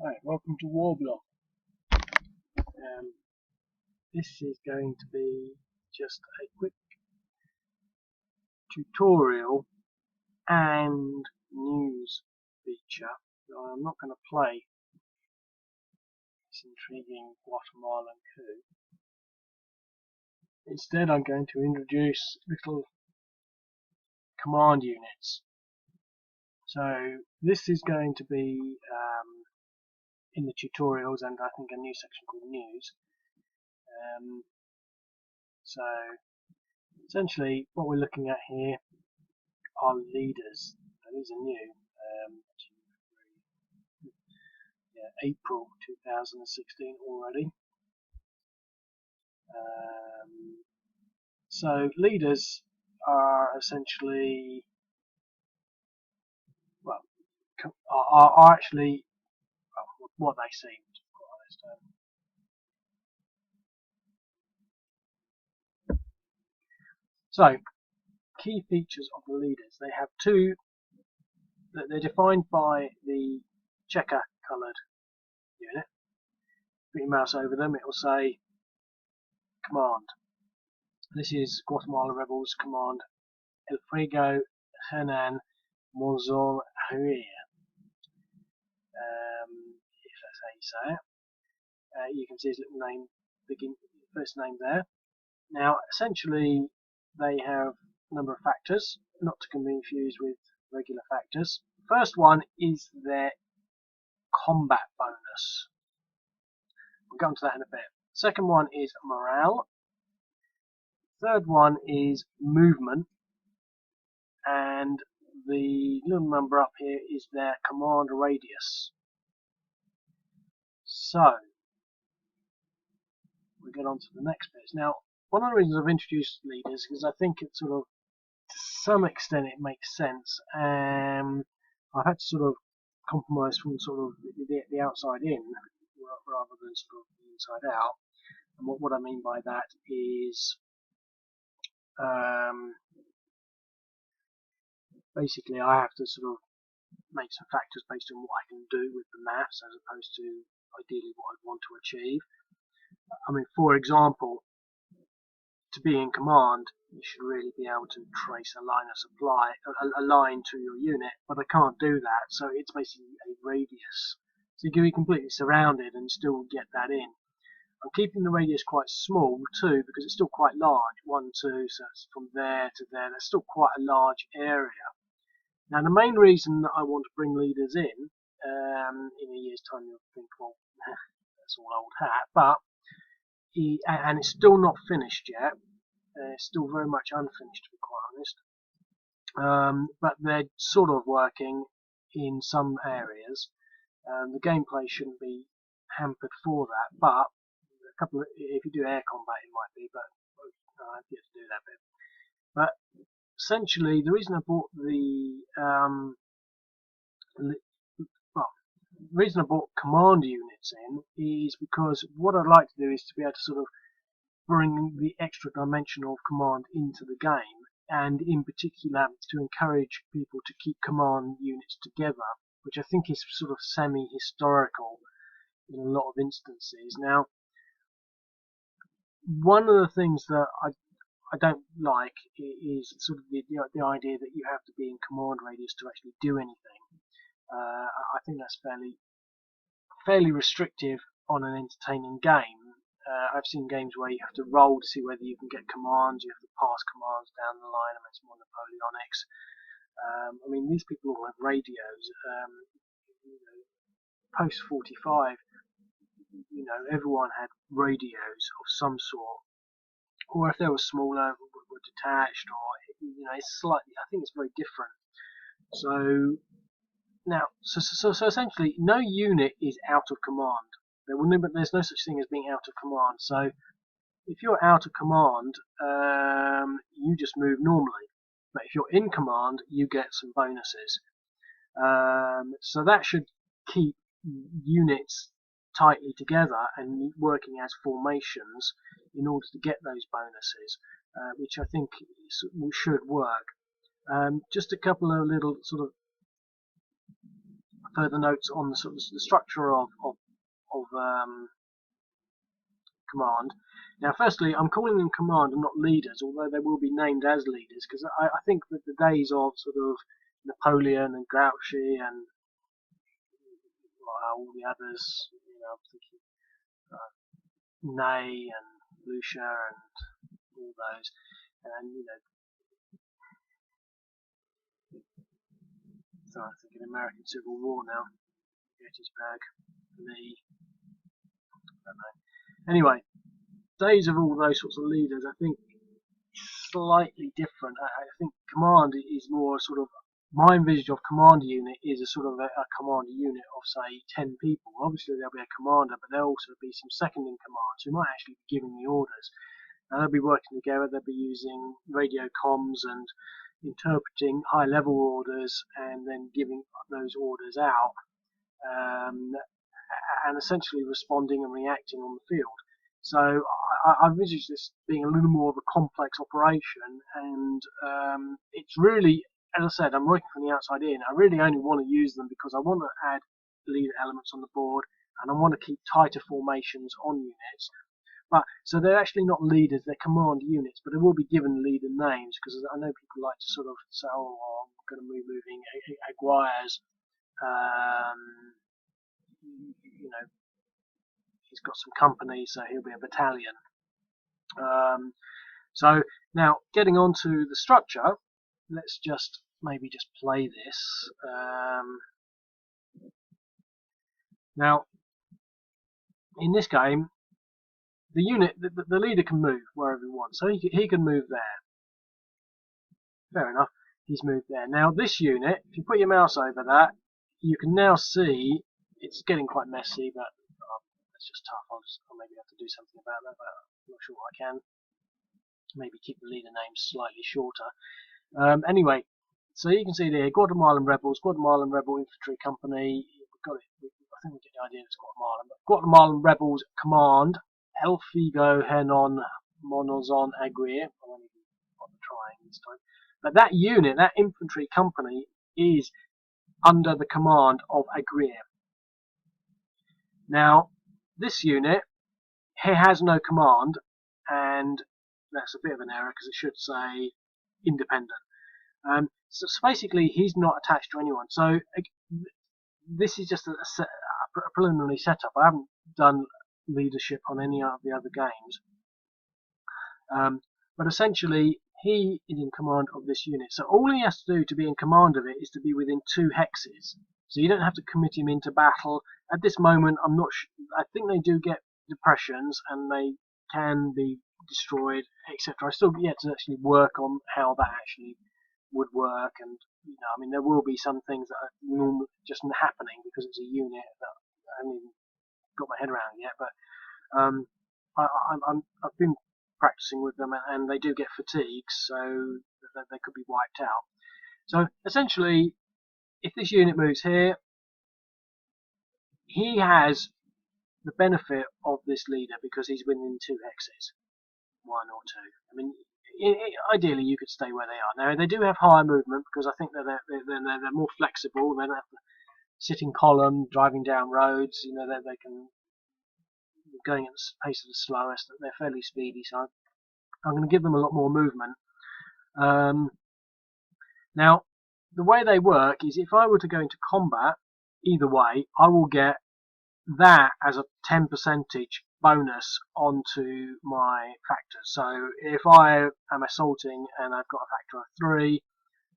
Hi, welcome to Warblock. This is going to be just a quick tutorial and news feature. I'm not going to play this intriguing Guatemalan coup. Instead, I'm going to introduce little command units. So this is going to be in the tutorials and I think a new section called news. So essentially what we're looking at here are leaders. Now, these are new. April 2016 already. So leaders are essentially, well, are actually what they seem, to be quite honest. So key features of the leaders. They have two. They're defined by the checker coloured unit. Put your mouse over them, it will say command. This is Guatemala Rebels command El Fuego Hernan Monzon Huir. If that's how you say it. You can see his little name, first name there. Now, essentially, they have a number of factors, not to be confused with regular factors. First one is their combat bonus. We'll go on to that in a bit. Second one is morale. Third one is movement. And the little number up here is their command radius. So, we get on to the next bit. Now, one of the reasons I've introduced leaders is I think it sort of, to some extent, it makes sense. I've had to sort of compromise from sort of the outside in rather than sort of the inside out. And what I mean by that is basically I have to sort of make some factors based on what I can do with the maths as opposed to ideally what I want to achieve. I mean, for example, to be in command, you should really be able to trace a line of supply, a line to your unit, but I can't do that, so it's basically a radius. So you can be completely surrounded and still get that in. I'm keeping the radius quite small too because it's still quite large. 1, 2, so it's from there to there. That's still quite a large area. Now the main reason that I want to bring leaders in a year's time, you'll think, well, that's all old hat, but and it's still not finished yet. It's still very much unfinished, to be quite honest. But they're sort of working in some areas. The gameplay shouldn't be hampered for that, but if you do air combat, it might be, but I've yet to do that bit. But essentially, the reason I bought the reason I bought command units in is because what I'd like to do is to be able to sort of bring the extra dimension of command into the game, and in particular to encourage people to keep command units together, which I think is sort of semi-historical in a lot of instances. Now, one of the things that I don't like is sort of the idea that you have to be in command radius to actually do anything. I think that's fairly restrictive on an entertaining game. I've seen games where you have to roll to see whether you can get commands, you have to pass commands down the line. I mean, it's more Napoleonics. I mean, these people all have radios. Post 45, everyone had radios of some sort, or if they were smaller, were detached, or it's slightly. I think it's very different. So now, so essentially, no unit is out of command. There's no such thing as being out of command. So if you're out of command, you just move normally. But if you're in command, you get some bonuses. So that should keep units tightly together and working as formations in order to get those bonuses, which I think should work. Just a couple of little sort of further notes on the sort of the structure of command. Now, firstly, I'm calling them command and not leaders, although they will be named as leaders, because I think that the days of sort of Napoleon and Grouchy and all the others, I'm thinking Ney and Lucia and all those, and so I'm thinking American Civil War now, Gettysburg, Lee, I don't know. Anyway, days of all those sorts of leaders, I think, slightly different. I think command is more sort of, my envisage of command unit is a sort of a command unit of say 10 people. Obviously there'll be a commander, but there'll also be some second in commands who might actually be giving the orders. And they'll be working together, they'll be using radio comms and interpreting high level orders and then giving those orders out, and essentially responding and reacting on the field. So I envisage this being a little more of a complex operation, and it's really, as I said, I'm working from the outside in. I really only want to use them because I want to add leader elements on the board, and I want to keep tighter formations on units. But so they're actually not leaders; they're command units, but they will be given leader names because I know people like to sort of say, "Oh, I'm going to be moving Aguirre's." He's got some company, so he'll be a battalion. So now getting on to the structure, let's maybe just play this. Now, in this game, the unit, the leader can move wherever he wants, so he can move there. Fair enough, he's moved there. Now this unit, if you put your mouse over that, you can now see it's getting quite messy, but it's just tough. I'll maybe have to do something about that, but I'm not sure what I can. Maybe keep the leader names slightly shorter. Anyway, so you can see there, Guatemalan Rebels, Guatemalan Rebel Infantry Company. We've got it. I think we get the idea it's Guatemalan. But Guatemalan Rebels Command, El Figo, Henon, Monozon, Aguirre. I won't even bother trying this time. But that unit, that infantry company, is under the command of Aguirre. Now, this unit, he has no command, and that's a bit of an error because it should say independent. So basically, he's not attached to anyone. So this is just a preliminary setup. I haven't done leadership on any of the other games, but essentially, he is in command of this unit. So all he has to do to be in command of it is to be within 2 hexes. So you don't have to commit him into battle. At this moment, I'm not sure. I think they do get depressions and they can be destroyed, etc. I still yet to actually work on how that actually would work, and I mean, there will be some things that are normally just happening because it's a unit that I haven't even got my head around yet. But I've been practicing with them, and they do get fatigues, so they could be wiped out. So essentially, if this unit moves here, he has the benefit of this leader because he's within 2 hexes, 1 or 2. I mean, ideally you could stay where they are. Now they do have higher movement because I think they're more flexible. They don't have to sit in column, driving down roads. They can, going at the pace of the slowest. They're fairly speedy, so I'm going to give them a lot more movement. Now, the way they work is if I were to go into combat, either way, I will get that as a 10% bonus onto my factors. So if I am assaulting and I've got a factor of 3,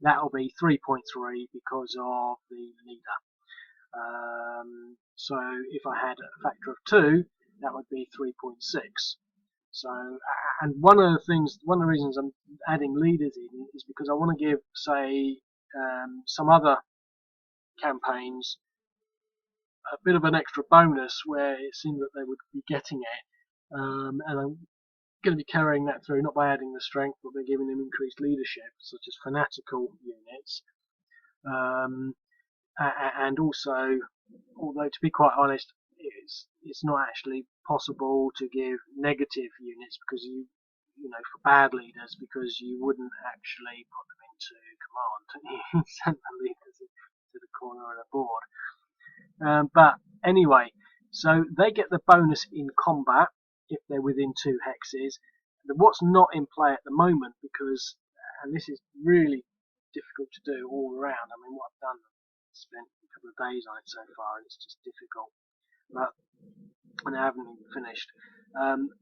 that will be 3.3 because of the leader. So if I had a factor of 2, that would be 3.6. So, and one of the reasons I'm adding leaders in is because I want to give, say, some other campaigns a bit of an extra bonus where it seemed that they would be getting it, and I'm going to be carrying that through, not by adding the strength, but by giving them increased leadership, such as fanatical units, and also, although to be quite honest, it's not actually possible to give negative units because for bad leaders, because you wouldn't actually put them into command. You send the leaders to the corner of the board. But anyway, so they get the bonus in combat if they're within 2 hexes. What's not in play at the moment, because, and this is really difficult to do all around. I mean, what I've done, spent a couple of days on it so far, and it's just difficult. But and I haven't even finished.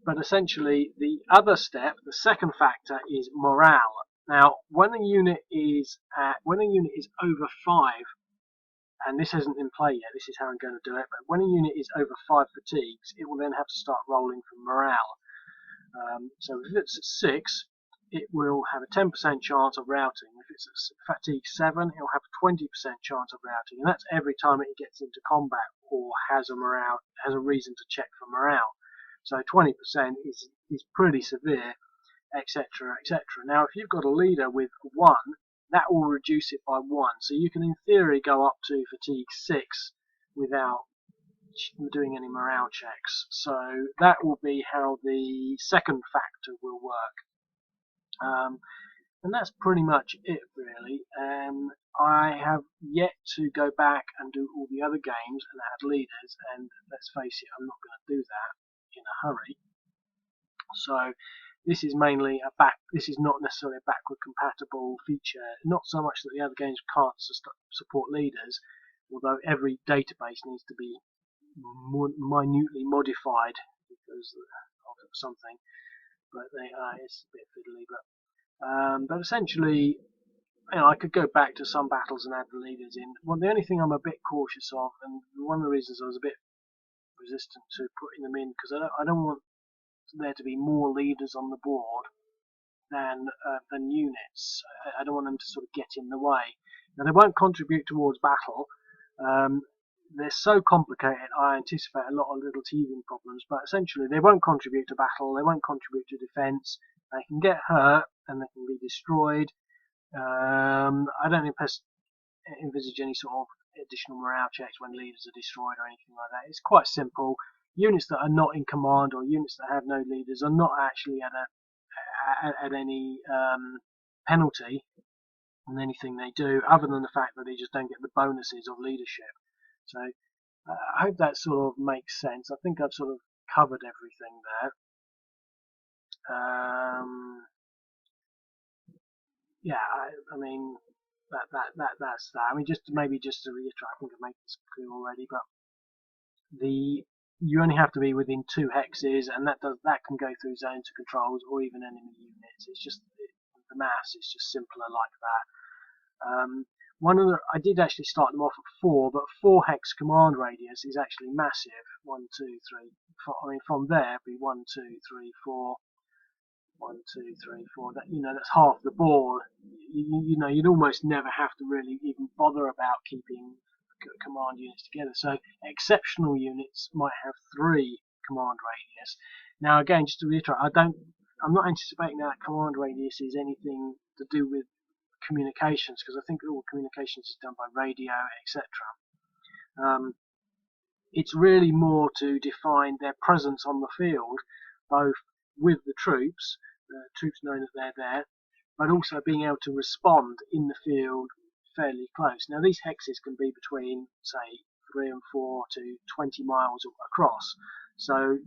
But essentially, the other step, the second factor, is morale. Now, when a unit is over 5, and this isn't in play yet, this is how I'm going to do it, but when a unit is over 5 fatigues, it will then have to start rolling for morale. So if it's at 6, it will have a 10% chance of routing. If it's at fatigue 7, it will have a 20% chance of routing, and that's every time it gets into combat or has a reason to check for morale. So 20% is pretty severe, etc., etc. Now, if you've got a leader with 1, that will reduce it by 1. So you can, in theory, go up to fatigue 6 without doing any morale checks. So that will be how the second factor will work. And that's pretty much it, really. I have yet to go back and do all the other games and add leaders, and let's face it, I'm not going to do that in a hurry. So this is mainly this is not necessarily a backward compatible feature. Not so much that the other games can't support leaders, although every database needs to be minutely modified because of something. But it's a bit fiddly. But essentially, I could go back to some battles and add the leaders in. Well, the only thing I'm a bit cautious of, and one of the reasons I was a bit resistant to putting them in, because I don't want there to be more leaders on the board than units. I don't want them to sort of get in the way. Now, they won't contribute towards battle. They're so complicated, I anticipate a lot of little teething problems, but essentially they won't contribute to battle, they won't contribute to defense, they can get hurt and they can be destroyed. I don't envisage any sort of additional morale checks when leaders are destroyed or anything like that. It's quite simple. Units that are not in command or units that have no leaders are not actually at any penalty in anything they do, other than the fact that they just don't get the bonuses of leadership. So I hope that sort of makes sense. I think I've sort of covered everything there. Yeah, I mean that's that. I mean, just to reiterate, I think I've made this clear already, but you only have to be within 2 hexes, and that can go through zones to controls or even enemy units. It's just the maths is just simpler like that. I did actually start them off at 4, but 4 hex command radius is actually massive. 1, 2, 3, 4. I mean, from there it'd be 1, 2, 3, 4. 1, 2, 3, 4. That's half the board. You'd almost never have to really even bother about keeping command units together. So exceptional units might have 3 command radius. Now, again, just to reiterate, I'm not anticipating that command radius is anything to do with communications, because I think all communications is done by radio, etc. It's really more to define their presence on the field, both with the troops knowing that they're there, but also being able to respond in the field fairly close. Now, these hexes can be between, say, 3 and 4 to 20 miles across. So,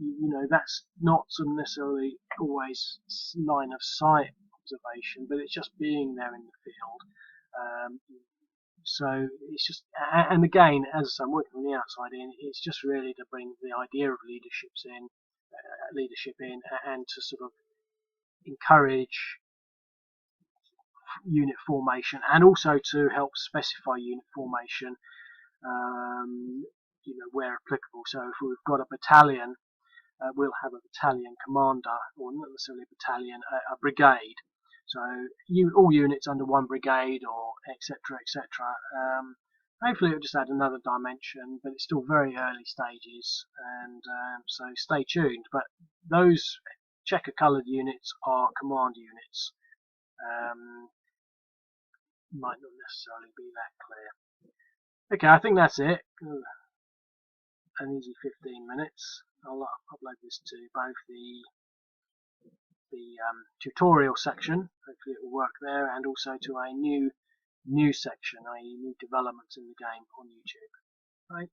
that's not necessarily always line of sight observation, but it's just being there in the field. So it's just, and again, as I'm working from the outside in, it's just really to bring the idea of leadership in, and to sort of encourage unit formation, and also to help specify unit formation, where applicable. So if we've got a battalion, we'll have a battalion commander, or not necessarily a battalion, a brigade. So all units under 1 brigade, or etc., etc. Hopefully it'll just add another dimension, but it's still very early stages, and so stay tuned. But those checker coloured units are command units. Might not necessarily be that clear. Okay, I think that's it. An easy 15 minutes. I'll upload this to both the tutorial section, hopefully it will work there, and also to a new section, i.e. new developments in the game on YouTube. Right.